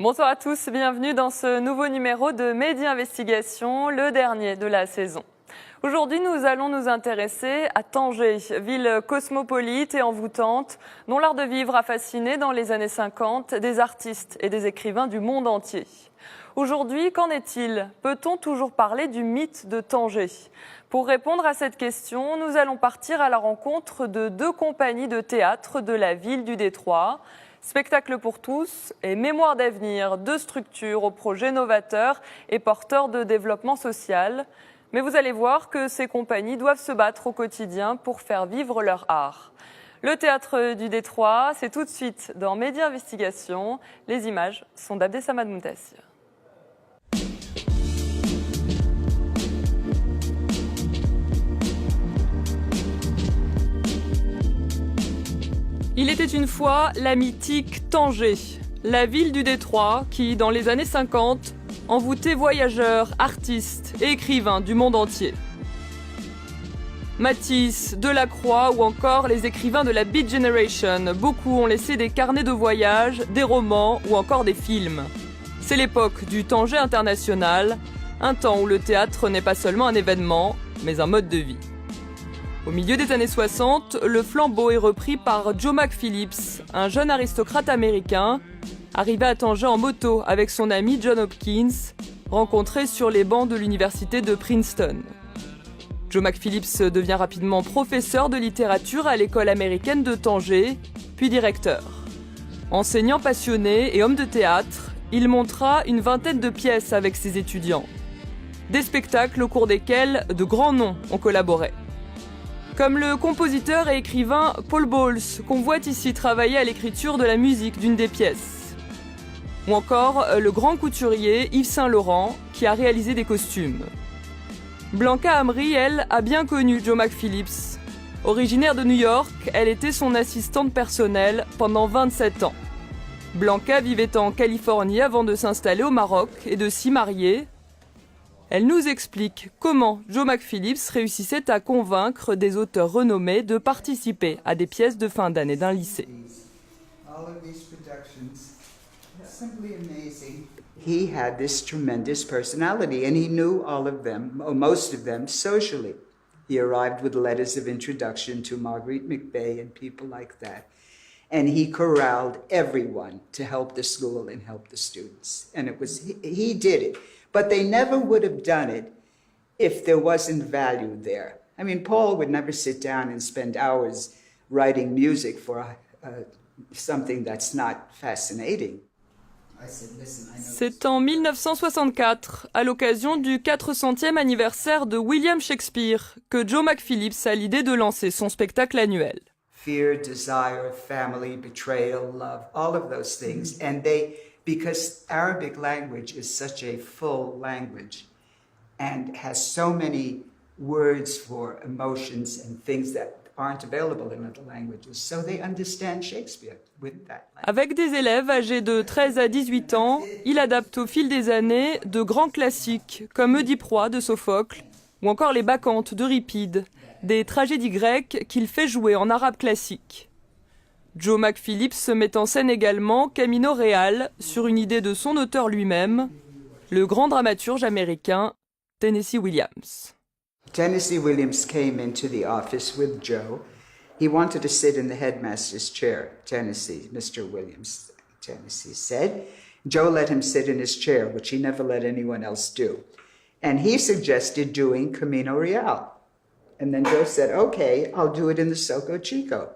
Bonsoir à tous, bienvenue dans ce nouveau numéro de Medi Investigation, le dernier de la saison. Aujourd'hui, nous allons nous intéresser à Tanger, ville cosmopolite et envoûtante, dont l'art de vivre a fasciné dans les années 50 des artistes et des écrivains du monde entier. Aujourd'hui, qu'en est-il? Peut-on toujours parler du mythe de Tanger? Pour répondre à cette question, nous allons partir à la rencontre de deux compagnies de théâtre de la ville du Détroit. Spectacle pour tous et Mémoire d'avenir, deux structures aux projets novateurs et porteurs de développement social. Mais vous allez voir que ces compagnies doivent se battre au quotidien pour faire vivre leur art. Le théâtre du Détroit, c'est tout de suite dans Medi Investigation. Les images sont d'Abdessamad Moutassir. Il était une fois la mythique Tanger, la ville du Détroit qui, dans les années 50, envoûtait voyageurs, artistes et écrivains du monde entier. Matisse, Delacroix ou encore les écrivains de la Beat Generation, beaucoup ont laissé des carnets de voyage, des romans ou encore des films. C'est l'époque du Tanger international, un temps où le théâtre n'est pas seulement un événement, mais un mode de vie. Au milieu des années 60, le flambeau est repris par Joe McPhillips, un jeune aristocrate américain, arrivé à Tanger en moto avec son ami John Hopkins, rencontré sur les bancs de l'université de Princeton. Joe McPhillips devient rapidement professeur de littérature à l'école américaine de Tanger, puis directeur. Enseignant passionné et homme de théâtre, il montra une vingtaine de pièces avec ses étudiants. Des spectacles au cours desquels de grands noms ont collaboré. Comme le compositeur et écrivain Paul Bowles, qu'on voit ici travailler à l'écriture de la musique d'une des pièces. Ou encore le grand couturier Yves Saint-Laurent, qui a réalisé des costumes. Blanca Amri, elle, a bien connu Joe McPhillips. Originaire de New York, elle était son assistante personnelle pendant 27 ans. Blanca vivait en Californie avant de s'installer au Maroc et de s'y marier. Elle nous explique comment Joe McPhillips réussissait à convaincre des auteurs renommés de participer à des pièces de fin d'année d'un lycée. He had this tremendous personality, and he knew all of them, or most of them, socially. He arrived with letters of introduction to Marguerite McBay and people like that. And he corralled everyone to help the school and help the students. And he did it. But they never would have done it if there wasn't value there. I mean, Paul would never sit down and spend hours writing music for something that's not fascinating. C'est en 1964, à l'occasion du 400e anniversaire de William Shakespeare, que Joe McPhillips a l'idée de lancer son spectacle annuel. Fear, desire, family, betrayal, love, all of those things. And because Arabic language is such a full language and has so many words for emotions and things that aren't available in other languages, so they understand Shakespeare with that language. Avec des élèves âgés de 13 à 18 ans, il adapte au fil des années de grands classiques comme Oedipe Roi de Sophocle ou encore les Bacchantes d'Euripide, des tragédies grecques qu'il fait jouer en arabe classique. Joe McPhillips met en scène également Camino Real sur une idée de son auteur lui-même, le grand dramaturge américain Tennessee Williams. Tennessee Williams came into the office with Joe. He wanted to sit in the headmaster's chair, Mr. Williams, Tennessee said. Joe let him sit in his chair, which he never let anyone else do. And he suggested doing Camino Real. And then Joe said, okay, I'll do it in the Soco Chico.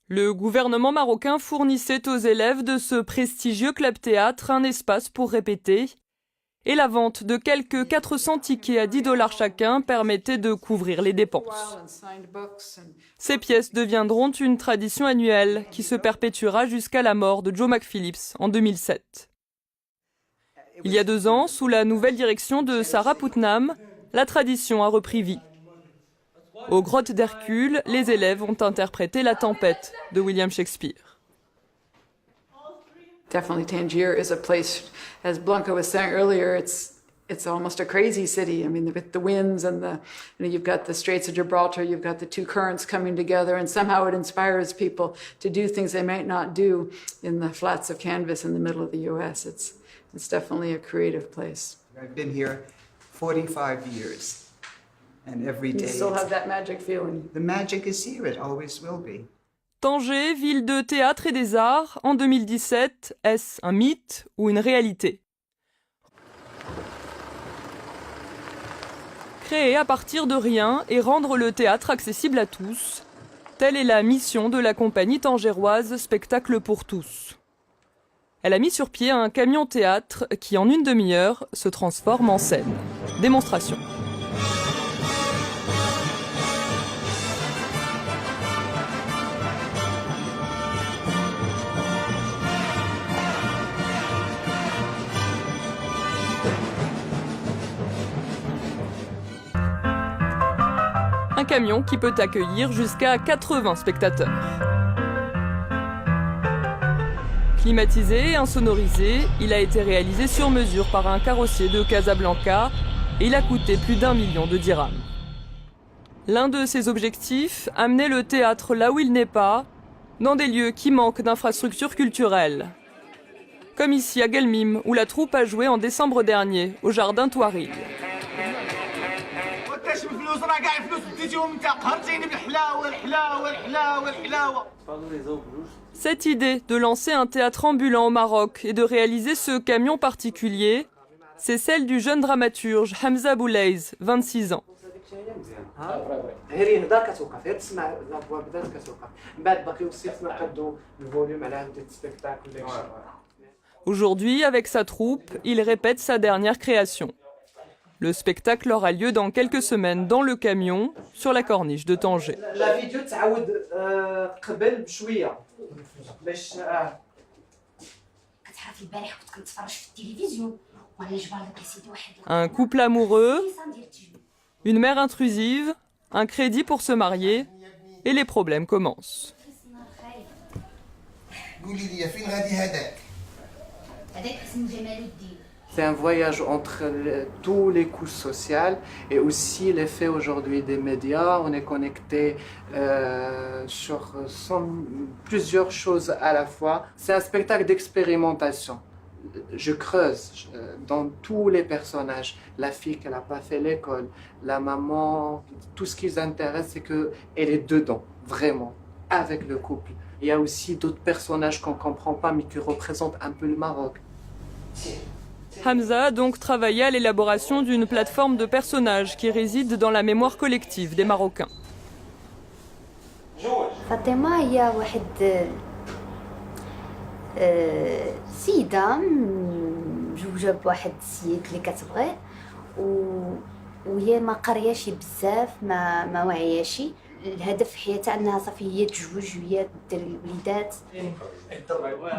Le gouvernement marocain fournissait aux élèves de ce prestigieux club théâtre un espace pour répéter, et la vente de quelques 400 tickets à $10 chacun permettait de couvrir les dépenses. Ces pièces deviendront une tradition annuelle qui se perpétuera jusqu'à la mort de Joe McPhillips en 2007. Il y a 2 ans, sous la nouvelle direction de Sarah Putnam, la tradition a repris vie. Aux grottes d'Hercule, les élèves ont interprété La Tempête de William Shakespeare. Definitely Tangier is a place, as Blanca was saying earlier, it's It's almost a crazy city. I mean, with the winds and you've got the Straits of Gibraltar, you've got the two currents coming together, and somehow it inspires people to do things they might not do in the flats of canvas in the middle of the U.S. It's definitely a creative place. I've been here 45 years, and every day You still have that magic feeling. the magic is here. It always will be. Tanger, ville de théâtre et des arts, en 2017, est-ce un mythe ou une réalité ? Créer à partir de rien et rendre le théâtre accessible à tous, telle est la mission de la compagnie tangéroise Spectacle pour tous. Elle a mis sur pied un camion théâtre qui, en une demi-heure, se transforme en scène. Démonstration. Un camion qui peut accueillir jusqu'à 80 spectateurs. Climatisé et insonorisé, il a été réalisé sur mesure par un carrossier de Casablanca et il a coûté plus d'1 million de dirhams. L'un de ses objectifs, amener le théâtre là où il n'est pas, dans des lieux qui manquent d'infrastructures culturelles. Comme ici à Guelmim, où la troupe a joué en décembre dernier, au jardin Touareg. Cette idée de lancer un théâtre ambulant au Maroc et de réaliser ce camion particulier, c'est celle du jeune dramaturge Hamza Boulaiz, 26 ans. Aujourd'hui, avec sa troupe, il répète sa dernière création. Le spectacle aura lieu dans quelques semaines dans le camion, sur la corniche de Tanger. La vidéo تعاود قبل بشويه باش كتعرف البارح كنت كنتفرج في التلفزيون وانا جبر لك يا سيدي واحد Un couple amoureux, une mère intrusive, un crédit pour se marier, et les problèmes commencent. قولي لي فين غادي هذاك اسمه جمال الدين. C'est un voyage entre tous les couches sociales et aussi l'effet aujourd'hui des médias. On est connecté sur plusieurs choses à la fois. C'est un spectacle d'expérimentation. Je creuse dans tous les personnages. La fille qui n'a pas fait l'école, la maman, tout ce qui les intéresse, c'est qu'elle est dedans, vraiment, avec le couple. Il y a aussi d'autres personnages qu'on ne comprend pas, mais qui représentent un peu le Maroc. Hamza a donc travaillé à l'élaboration d'une plateforme de personnages qui réside dans la mémoire collective des Marocains. فاطمة هي واحد سيدة مجوجة بواحد السيد اللي كتبغيه وهي ما قرياش بزاف ما واعياش الهدف في حياتها انها صافي هي تزوج وهي دير الوليدات.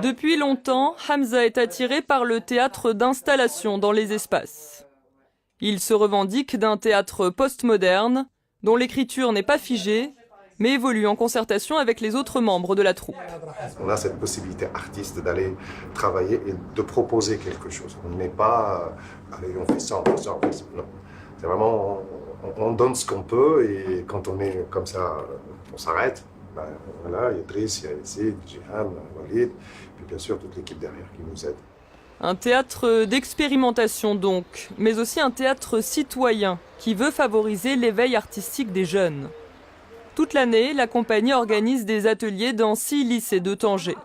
Depuis longtemps, Hamza est attiré par le théâtre d'installation dans les espaces. Il se revendique d'un théâtre postmoderne, dont l'écriture n'est pas figée, mais évolue en concertation avec les autres membres de la troupe. On a cette possibilité artiste d'aller travailler et de proposer quelque chose. On n'est pas, allez, on fait ça, on fait ça, on fait ça. Non. C'est vraiment, on donne ce qu'on peut et quand on est comme ça, on s'arrête. Ben, voilà, il y a Driss, il y a Sid, Jihan, Walid, puis bien sûr toute l'équipe derrière qui nous aide. Un théâtre d'expérimentation donc, mais aussi un théâtre citoyen qui veut favoriser l'éveil artistique des jeunes. Toute l'année, la compagnie organise des ateliers dans 6 lycées de Tanger.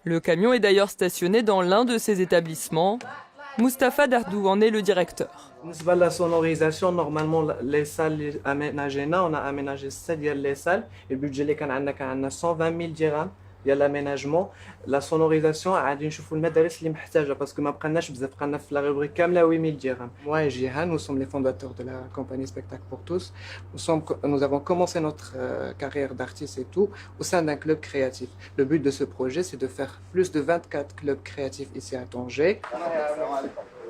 Le camion est d'ailleurs stationné dans l'un de ces établissements. Mustapha Dardou en est le directeur. بالنسبة la sonorisation, normalement les salles aménagées, on a aménagé 7 les salles. Le budget اللي كان عندنا 120 000 dirhams. Il y a l'aménagement, la sonorisation, غادي نشوفوا المدارس اللي محتاجة parce que ما بقناش بزاف بقنا في la rubrique كاملة 8000 dirhams. Moi et Jihan, nous sommes les fondateurs de la compagnie Spectacle pour tous. Nous avons commencé notre carrière d'artiste et tout au sein d'un club créatif. Le but de ce projet, c'est de faire plus de 24 clubs créatifs ici à Tanger.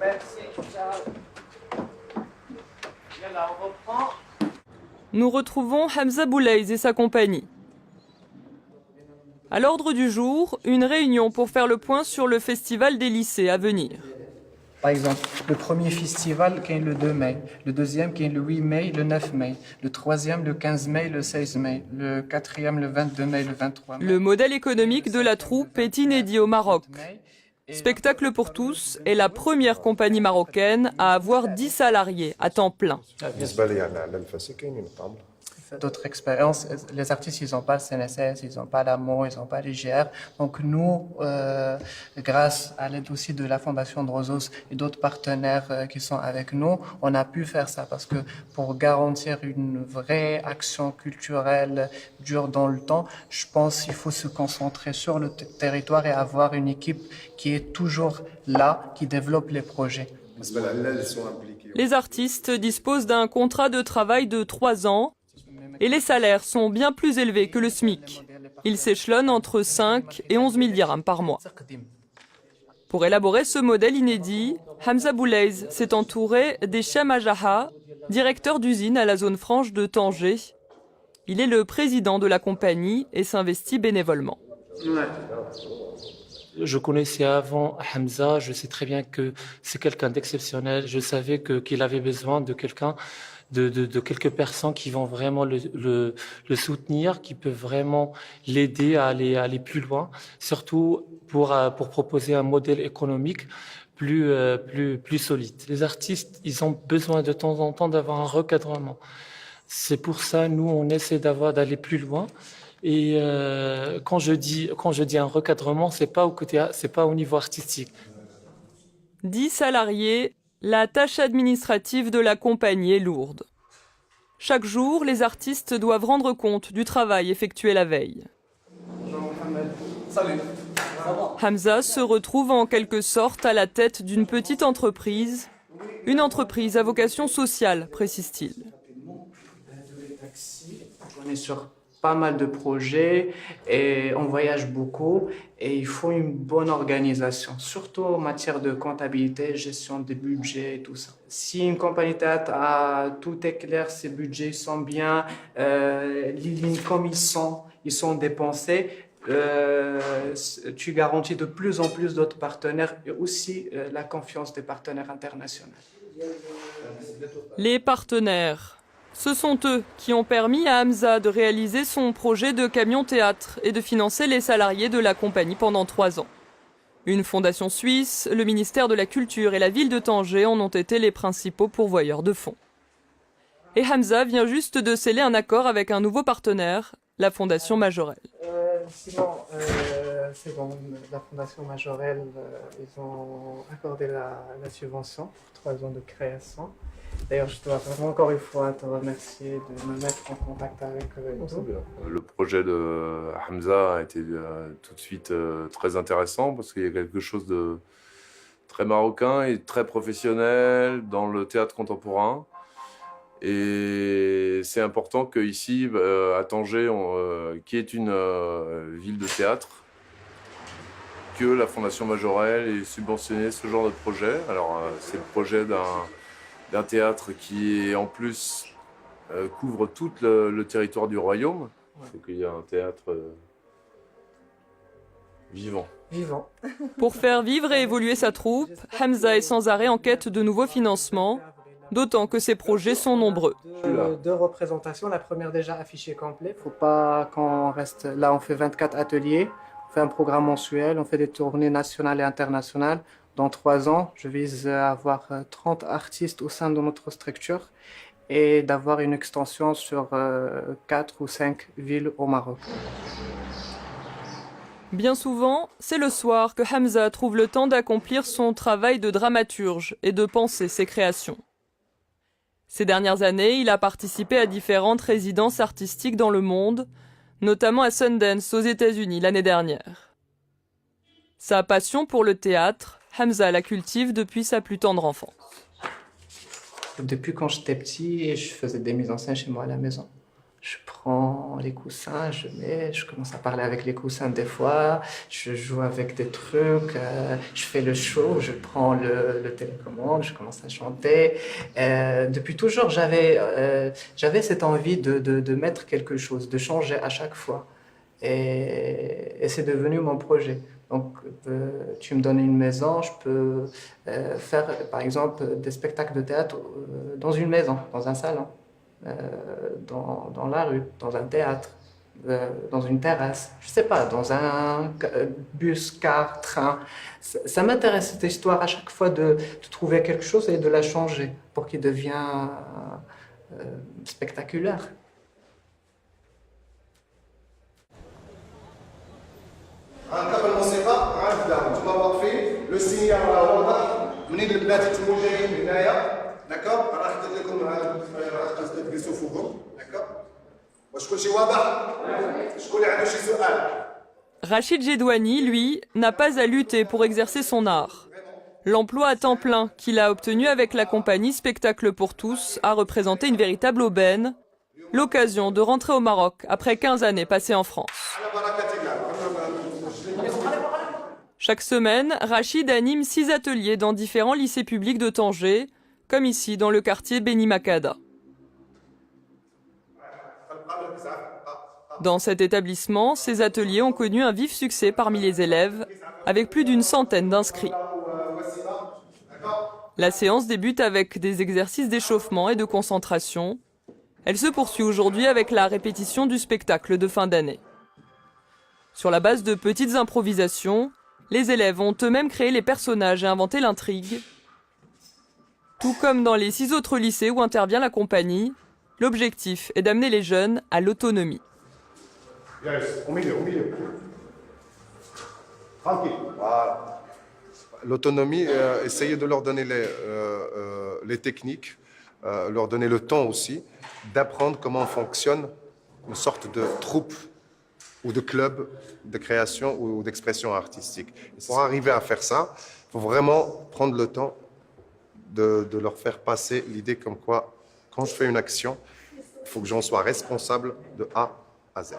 Merci. Nous retrouvons Hamza Boulaiz et sa compagnie. À l'ordre du jour, une réunion pour faire le point sur le festival des lycées à venir. Par exemple, le premier festival qui est le 2 mai, le deuxième qui est le 8 mai, le 9 mai, le troisième le 15 mai, le 16 mai, le quatrième le 22 mai, le 23 mai. Le modèle économique de la troupe est inédit au Maroc. Spectacle pour tous est la première compagnie marocaine à avoir 10 salariés à temps plein. D'autres expériences, les artistes, ils n'ont pas le CNSS, ils n'ont pas l'AMO, ils n'ont pas l'IGR. Donc nous, grâce à l'aide aussi de la Fondation Drosos et d'autres partenaires qui sont avec nous, on a pu faire ça parce que pour garantir une vraie action culturelle dure dans le temps, je pense qu'il faut se concentrer sur le territoire et avoir une équipe qui est toujours là, qui développe les projets. Les artistes disposent d'un contrat de travail de 3 ans. Et les salaires sont bien plus élevés que le SMIC. Ils s'échelonnent entre 5 et 11 000 dirhams par mois. Pour élaborer ce modèle inédit, Hamza Boulez s'est entouré d'Hicham Ajaha, directeur d'usine à la zone franche de Tanger. Il est le président de la compagnie et s'investit bénévolement. Je connaissais avant Hamza, je sais très bien que c'est quelqu'un d'exceptionnel. Je savais qu'il avait besoin de quelqu'un, de quelques personnes qui vont vraiment le soutenir, qui peuvent vraiment l'aider à aller plus loin, surtout pour proposer un modèle économique plus solide. Les artistes, ils ont besoin de temps en temps d'avoir un recadrement. C'est pour ça, nous, on essaie d'aller plus loin. Et quand je dis un recadrement, c'est pas au niveau artistique. 10 salariés, la tâche administrative de la compagnie est lourde. Chaque jour, les artistes doivent rendre compte du travail effectué la veille. Hamza se retrouve en quelque sorte à la tête d'une petite entreprise, une entreprise à vocation sociale, précise-t-il. On est sur pas mal de projets et on voyage beaucoup et il faut une bonne organisation, surtout en matière de comptabilité, gestion des budgets et tout ça. Si une compagnie théâtre a tout est clair, ses budgets sont bien, les lignes comme ils sont dépensés, tu garantis de plus en plus d'autres partenaires et aussi la confiance des partenaires internationaux. Les partenaires. Ce sont eux qui ont permis à Hamza de réaliser son projet de camion-théâtre et de financer les salariés de la compagnie pendant 3 ans. Une fondation suisse, le ministère de la Culture et la ville de Tanger en ont été les principaux pourvoyeurs de fonds. Et Hamza vient juste de sceller un accord avec un nouveau partenaire, la Fondation Majorelle. Sinon, c'est bon, la Fondation Majorelle, ils ont accordé la subvention pour 3 ans de création. D'ailleurs, je dois vraiment encore une fois te remercier de me mettre en contact avec eux. Le projet de Hamza a été tout de suite très intéressant parce qu'il y a quelque chose de très marocain et très professionnel dans le théâtre contemporain. Et c'est important qu'ici, à Tanger, qui est une ville de théâtre, que la Fondation Majorelle ait subventionné ce genre de projet. Alors, c'est le projet d'un théâtre qui, en plus, couvre tout le territoire du royaume. C'est qu'il y a un théâtre vivant. Pour faire vivre et évoluer sa troupe, Hamza est sans arrêt en quête de nouveaux financements, d'autant que ses projets sont nombreux. 2 représentations, la première déjà affichée complet. Faut pas qu'on reste là, on fait 24 ateliers, on fait un programme mensuel, on fait des tournées nationales et internationales. Dans 3 ans, je vise à avoir 30 artistes au sein de notre structure et d'avoir une extension sur 4 ou 5 villes au Maroc. Bien souvent, c'est le soir que Hamza trouve le temps d'accomplir son travail de dramaturge et de penser ses créations. Ces dernières années, il a participé à différentes résidences artistiques dans le monde, notamment à Sundance aux États-Unis l'année dernière. Sa passion pour le théâtre, Hamza la cultive depuis sa plus tendre enfance. Depuis quand j'étais petit, je faisais des mises en scène chez moi à la maison. Je prends les coussins, je commence à parler avec les coussins des fois, je joue avec des trucs, je fais le show, je prends le télécommande, je commence à chanter. Depuis toujours, j'avais cette envie de mettre quelque chose, de changer à chaque fois. Et c'est devenu mon projet. Donc, tu me donnes une maison, je peux faire, par exemple, des spectacles de théâtre dans une maison, dans un salon, dans la rue, dans un théâtre, dans une terrasse, je sais pas, dans un bus, car, train. Ça m'intéresse cette histoire à chaque fois de trouver quelque chose et de la changer pour qu'il devienne spectaculaire. قبل الموسيقى غنبداو نتوما واقفين لو سينيال راه واضح منين البنات موجهين هنايا داكوغ راح ندير لكم راح تجلسوا فوقهم داكوغ واش كلشي واضح شكون اللي عنده شي سؤال Rachid Jedouani, lui, n'a pas à lutter pour exercer son art. L'emploi à temps plein qu'il a obtenu avec la compagnie Spectacle pour tous a représenté une véritable aubaine, l'occasion de rentrer au Maroc après 15 années passées en France. Chaque semaine, Rachid anime 6 ateliers dans différents lycées publics de Tanger, comme ici dans le quartier Beni Makada. Dans cet établissement, ces ateliers ont connu un vif succès parmi les élèves, avec plus d'une centaine d'inscrits. La séance débute avec des exercices d'échauffement et de concentration. Elle se poursuit aujourd'hui avec la répétition du spectacle de fin d'année. Sur la base de petites improvisations, les élèves ont eux-mêmes créé les personnages et inventé l'intrigue. Tout comme dans les 6 autres lycées où intervient la compagnie, l'objectif est d'amener les jeunes à l'autonomie. Au milieu. Tranquille. Voilà. L'autonomie, essayer de leur donner les techniques, leur donner le temps aussi, d'apprendre comment fonctionne une sorte de troupe ou de club de création ou d'expression artistique. Et pour arriver à faire ça, il faut vraiment prendre le temps de leur faire passer l'idée comme quoi, quand je fais une action, il faut que j'en sois responsable de A à Z.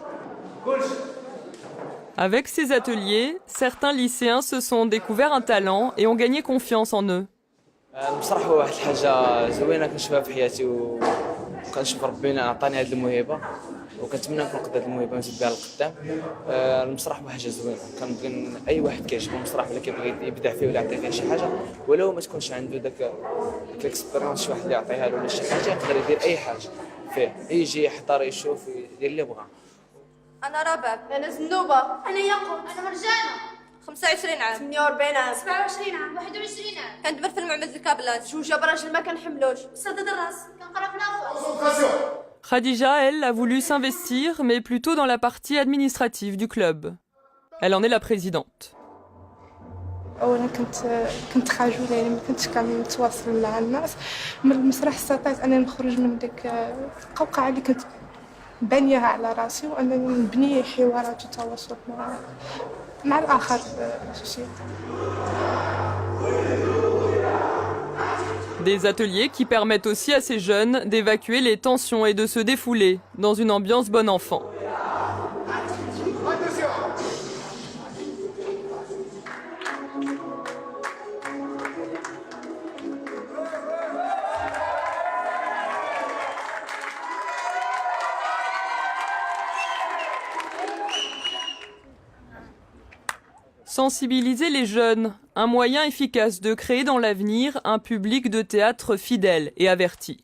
Avec ces ateliers, certains lycéens se sont découverts un talent et ont gagné confiance en eux. المسرح هو واحد الحاجة زوينة كنشوفها في حياتي وكنشوف ربي عطاني هذه الموهبة وكنتمنى نكون قد هذه الموهبة ونزيد بها للقدام. المسرح هو حاجة زوينة كنبغي أي واحد كيعجبو المسرح ولا كيبغي يبدع فيه ولا يعطي فيه شي حاجة ولو ما تكونش عنده داك الاكسبيريونس شي واحد اللي يعطيها له ولا شي حاجة يقدر يدير أي حاجة فيه يجي يحضر يشوف يدير اللي بغا. أنا رباب. أنا زنوبة. أنا يقظ. أنا مرجانة. 25 عام. 48 عام. 27 عام. 21 عام. كندبر في المعمل الكابلات. شوشة براجل ما كنحملوش. سدد الراس. كنقرا في نافوس. Khadija, elle, a voulu s'investir, mais plutôt dans la partie administrative du club. Elle en est la présidente. اولا كنت خجوله يعني ما كنتش كنتواصل مع الناس من المسرح استطعت انني نخرج من ديك القوقعه اللي كنت بانيها على راسي وانني نبني حوارات وتواصل مع الاخر Des ateliers qui permettent aussi à ces jeunes d'évacuer les tensions et de se défouler dans une ambiance bon enfant. Sensibiliser les jeunes, un moyen efficace de créer dans l'avenir un public de théâtre fidèle et averti.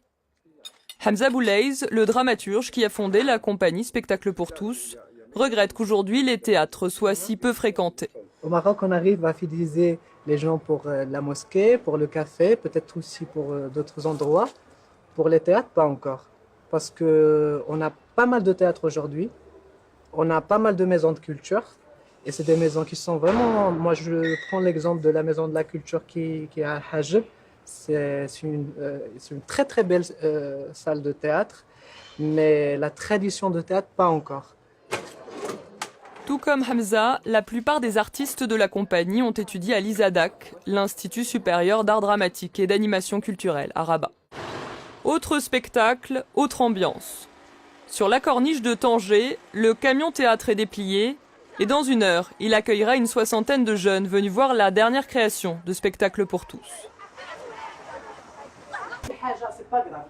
Hamza Boulaiz, le dramaturge qui a fondé la compagnie Spectacle pour tous, regrette qu'aujourd'hui les théâtres soient si peu fréquentés. Au Maroc, on arrive à fidéliser les gens pour la mosquée, pour le café, peut-être aussi pour d'autres endroits. Pour les théâtres, pas encore. Parce qu'on a pas mal de théâtres aujourd'hui, on a pas mal de maisons de culture. Et c'est des maisons qui sont vraiment... Moi, je prends l'exemple de la maison de la culture qui est à Hajib. C'est une très très belle salle de théâtre, mais la tradition de théâtre, pas encore. Tout comme Hamza, la plupart des artistes de la compagnie ont étudié à l'ISADAC, l'Institut supérieur d'art dramatique et d'animation culturelle à Rabat. Autre spectacle, autre ambiance. Sur la corniche de Tanger, le camion théâtre est déplié. Et dans 1 heure, il accueillera une 60aine de jeunes venus voir la dernière création de Spectacle pour tous. C'est pas grave.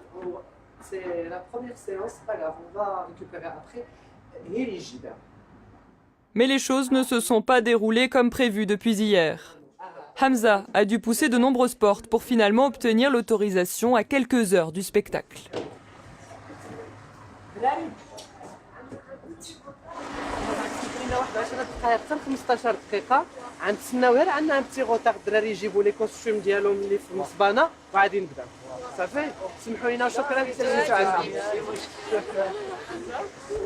C'est la première séance, c'est pas grave. On va récupérer après. Mais les choses ne se sont pas déroulées comme prévu depuis hier. Hamza a dû pousser de nombreuses portes pour finalement obtenir l'autorisation à quelques heures du spectacle. غنتسناو غير عندنا ان بتي غوتار الدراري يجيبوا لي كوستيم ديالهم اللي في المصبانه وغادي نبدا صافي سمحوا لنا شكرا للتلاميذ عندنا.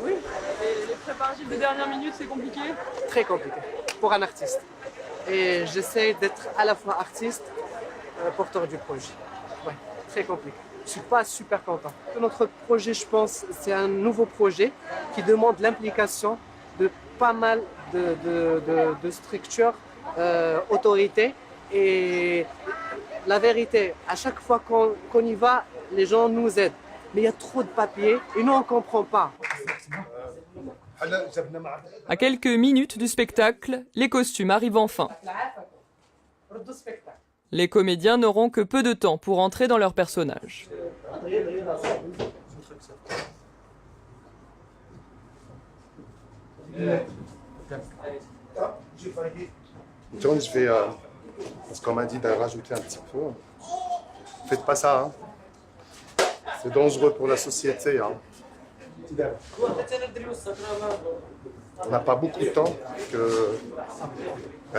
Oui, les préparatifs de dernière minute, c'est compliqué. Très compliqué pour un artiste. Et j'essaie d'être à la fois artiste, porteur du projet. Ouais, très compliqué. Je suis pas super content. Notre projet, je pense, c'est un nouveau projet qui demande l'implication de pas mal de structures, autorités. Et la vérité, à chaque fois qu'on y va, les gens nous aident. Mais il y a trop de papiers et nous, on ne comprend pas. À quelques minutes du spectacle, les costumes arrivent enfin. Les comédiens n'auront que peu de temps pour entrer dans leur personnage. John, je vais, parce qu'on m'a dit de rajouter un petit peu. Faites pas ça, hein. C'est dangereux pour la société, hein. On n'a pas beaucoup de temps, que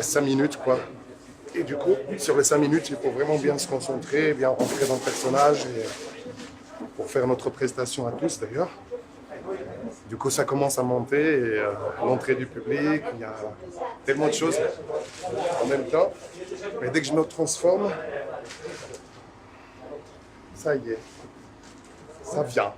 5 minutes, quoi. Et du coup, sur les 5 minutes, il faut vraiment bien se concentrer, bien rentrer dans le personnage, et pour faire notre prestation à tous, d'ailleurs. Du coup, ça commence à monter, et l'entrée du public, il y a tellement de choses en même temps. Mais dès que je me transforme, ça y est, ça vient.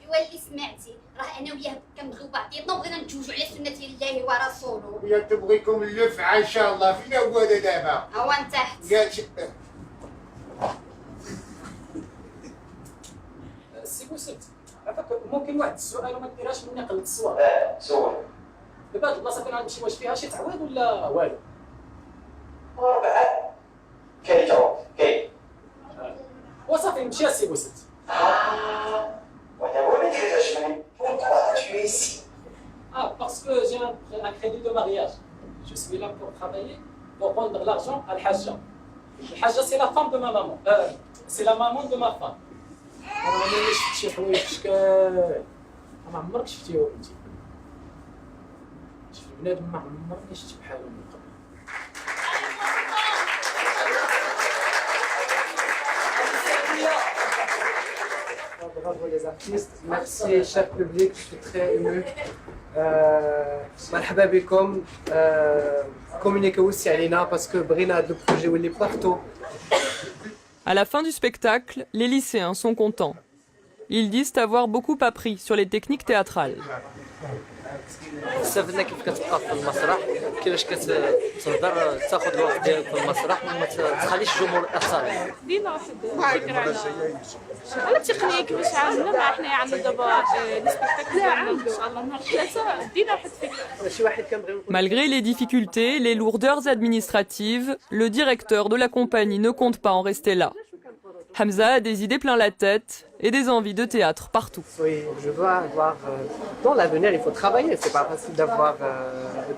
واللي سمعتي راه انا وياه كنبغيو بعضياتنا وبغينا نتزوجوا على سنه الله ورسوله. يا تبغيكم اللفعه ان شاء الله. فين هو هذا دابا؟ هو انت تحت. قال سي بوسيت عافاك ممكن واحد السؤال وما ديرهاش مني قلت الصواب. سول. دابا هاد البلاصه فين غنمشي واش فيها شي تعويض ولا والو؟ ربعه كاين وصافي نمشي سي بوسيت. Parce que j'ai un crédit de mariage. Je suis là pour travailler, pour rendre l'argent à Al-Hajja. Al-Hajja, c'est la femme de ma maman. C'est la maman de ma femme. أنا شفت شي حوايج في شكال ما عمرك شفتيهم انت. شفت بنادم ما عمرني شفت بحالهم من قبل. Bravo les artistes, merci cher public, je suis très ému. مرحبا بكم. Communiquez aussi علينا parce que بغينا هذا البروجي يولي partout. À la fin du spectacle, les lycéens sont contents. Ils disent avoir beaucoup appris sur les techniques théâtrales. استفدنا كيف كتبقى في المسرح كيفاش كتهضر تاخذ الوقت ديالك في المسرح وما تخليش الجمهور ياثر. دينا واحد الفكره على التقنيه كيفاش عاملين مع حنايا عندنا دابا لي سبيكتاكل ديالنا ان شاء الله نهار الثلاثاء دينا واحد الفكره. شي واحد كنبغي. Malgré les difficultés, les lourdeurs administratives, le directeur de la compagnie ne compte pas en rester là. Hamza a des idées plein la tête et des envies de théâtre partout. Oui, je dois avoir. Dans l'avenir, il faut travailler. C'est pas facile d'avoir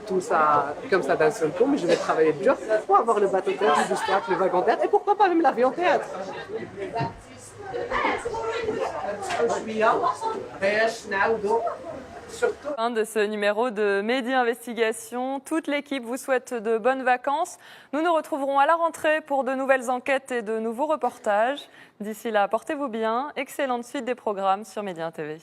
tout ça comme ça d'un seul coup, mais je vais travailler dur pour avoir le bateau théâtre, le bus théâtre, le wagon théâtre et pourquoi pas même l'avion théâtre. Fin de ce numéro de Mehdi Investigation. Toute l'équipe vous souhaite de bonnes vacances. Nous nous retrouverons à la rentrée pour de nouvelles enquêtes et de nouveaux reportages. D'ici là, portez-vous bien. Excellente suite des programmes sur Média TV.